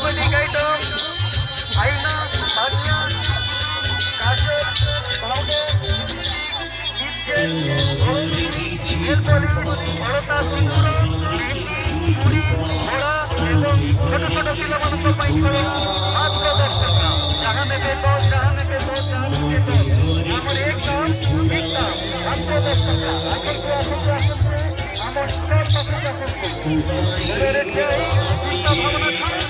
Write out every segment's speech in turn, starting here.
cosmetic item, aina, tanya, kaset, powder, এরপরে বড়তা সিঁদুর চুড়ি ঘোড়া এবং ছোট ছোট পিলামানুষ পাই করা মাত্র 10 টাকা। যাহা নেবে 10, যাহা নেবে 10, যাহা নেবে 10। আমার একদম মাত্র 10 টাকা। আমার সব পাশে রেখে চিন্তা ভাবনা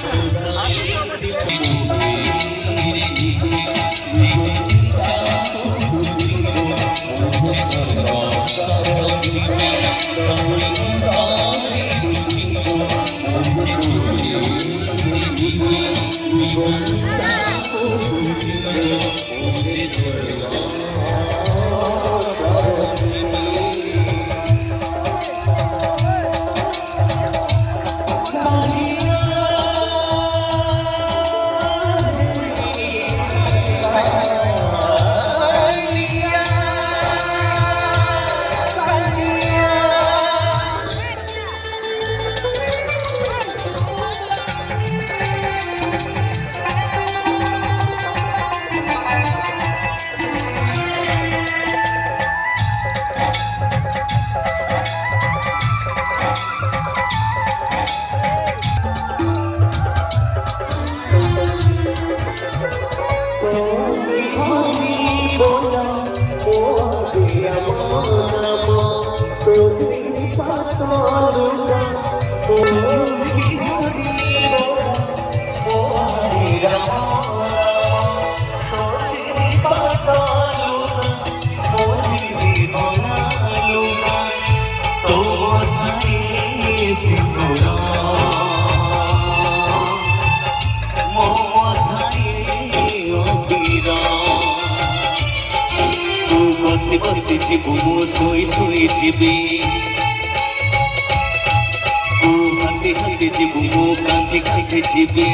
বসে জীবু সই সই জীবে ও হাতে হাতে জীবু কাঁধে কাঁধে জীবে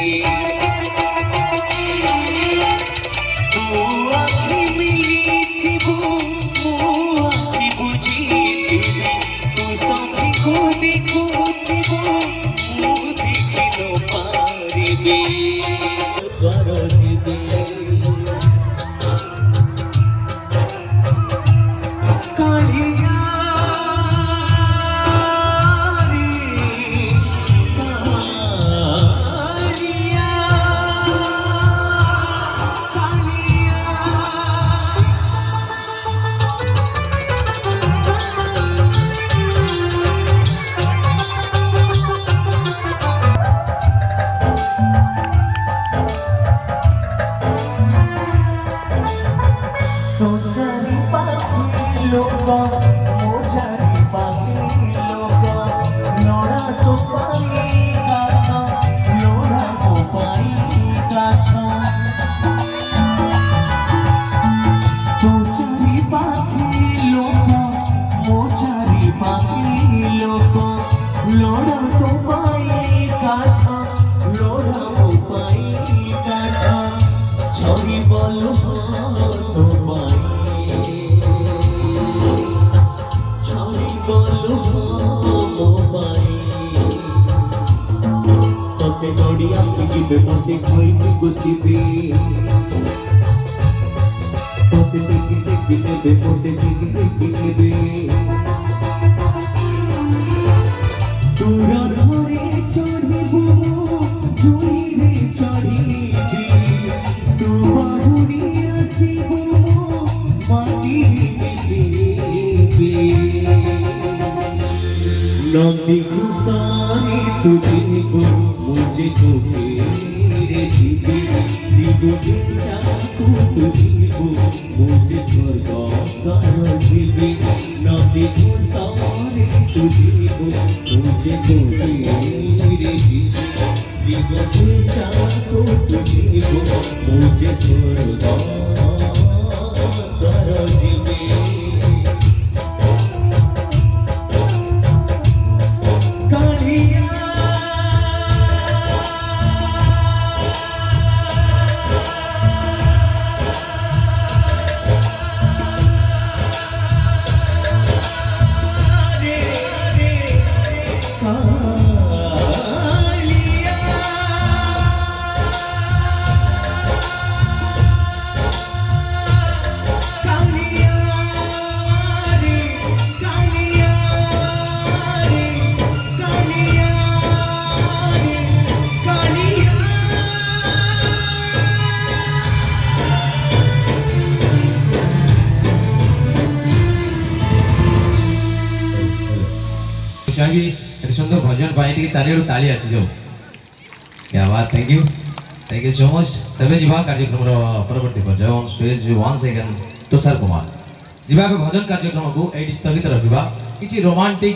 नदी गुसारी तुझे को मुझे को तेरे जीवी जीवी चाहूँ तुझे को मुझे स्वर्ग कर जीवी नदी गुसारी तुझे को मुझे को तेरे जीवी जीवी चाहूं तुझे को मुझे छोड़ तारा जीवे कालिया सुंदर भजन पाई चारिड़ ताली आसी जाओ क्या बात थैंक यू सो मच तबे जीवा कार्यक्रम परवर्ती पर्याय on stage 1 second Tushar Kumar जीवा भजन कार्यक्रम को एडी स्थगित रखिबा किछि रोमांटिक